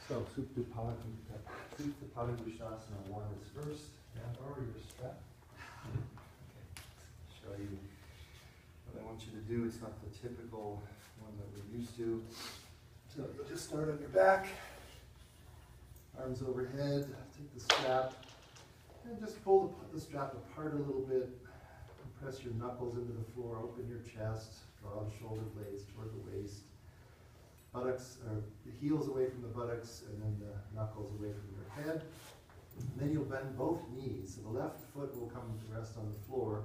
So, Supta Palangushasana 1 is first. Now, over your strap. Okay. Show you what I want you to do. It's not the typical one that we're used to. So, you'll just start on your back, arms overhead, take the strap, and just pull the strap apart a little bit. Press your knuckles into the floor, open your chest, draw the shoulder blades toward the waist. Buttocks, or the heels away from the buttocks, and then the knuckles away from your head. And then you'll bend both knees. So the left foot will come to rest on the floor,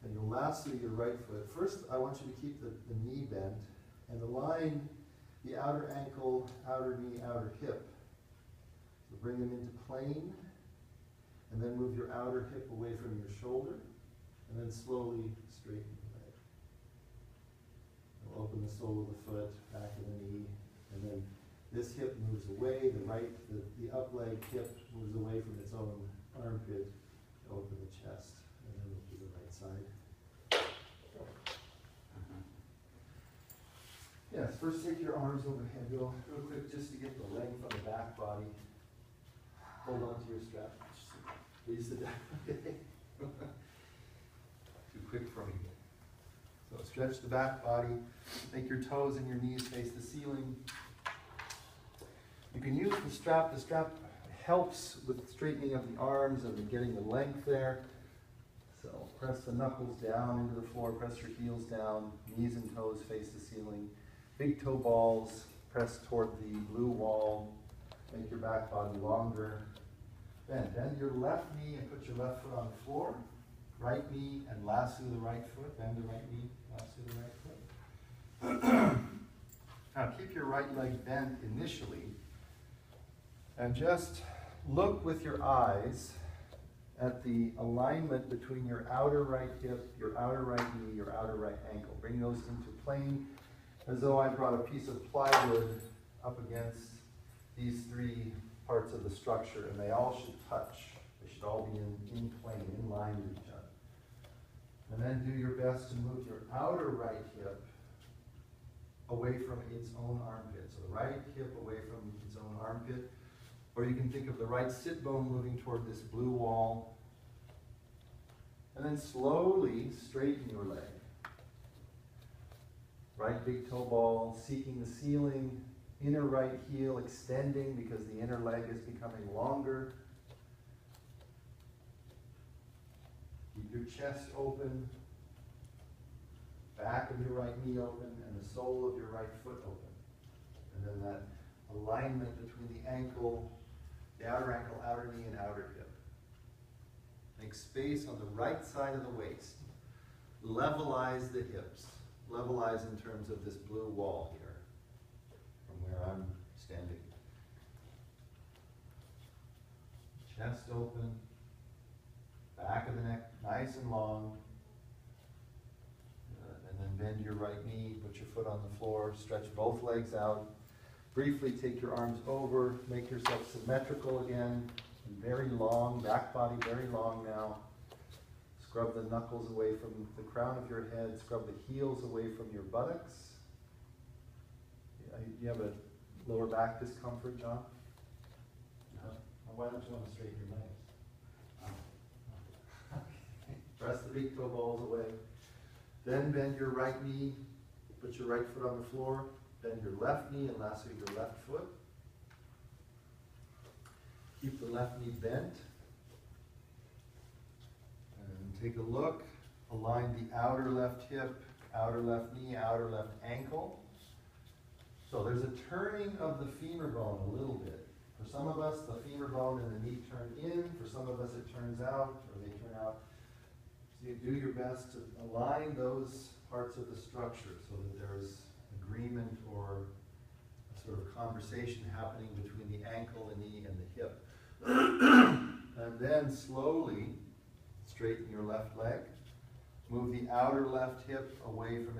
and you'll lasso your right foot. First, I want you to keep the knee bent, and align the outer ankle, outer knee, outer hip. So bring them into plane, and then move your outer hip away from your shoulder, and then slowly straighten the leg. We'll open the sole of the foot, back of the knee, and then this hip moves away, the up leg hip moves away from its own armpit to open the chest, and then we'll do the right side. Yes, first take your arms overhead, go real quick just to get the length on the back body. Hold on to your strap. Please sit down. Too quick for me. So stretch the back body, make your toes and your knees face the ceiling. You can use the strap. The strap helps with straightening of the arms and getting the length there. So press the knuckles down into the floor, press your heels down, knees and toes face the ceiling. Big toe balls press toward the blue wall. Make your back body longer. Bend your left knee and put your left foot on the floor. Right knee and lasso the right foot. Bend the right knee, lasso the right foot. Now keep your right leg bent initially. And just look with your eyes at the alignment between your outer right hip, your outer right knee, your outer right ankle. Bring those into plane as though I brought a piece of plywood up against these three parts of the structure, and they all should touch. They should all be in plane, in line with each other. And then do your best to move your outer right hip away from its own armpit. So the right hip away from its own armpit. Or you can think of the right sit bone moving toward this blue wall. And then slowly straighten your leg. Right big toe ball, seeking the ceiling. Inner right heel extending because the inner leg is becoming longer. Keep your chest open. Back of your right knee open and the sole of your right foot open. And then that alignment between the ankle, the outer ankle, outer knee, and outer hip. Make space on the right side of the waist. Levelize the hips. Levelize in terms of this blue wall here, from where I'm standing. Chest open. Back of the neck nice and long. And then bend your right knee, put your foot on the floor, stretch both legs out. Briefly take your arms over, make yourself symmetrical again, and very long, back body very long now. Scrub the knuckles away from the crown of your head, scrub the heels away from your buttocks. You have a lower back discomfort, John? No? Well, why don't you want to straighten your legs? Press the big toe balls away. Then bend your right knee, put your right foot on the floor, bend your left knee and lasso your left foot. Keep the left knee bent. And take a look. Align the outer left hip, outer left knee, outer left ankle. So there's a turning of the femur bone a little bit. For some of us, the femur bone and the knee turn in. For some of us, it turns out, or they turn out. So you do your best to align those parts of the structure so that there's agreement or a sort of conversation happening between the ankle, the knee, and the hip. And then slowly straighten your left leg. Move the outer left hip away from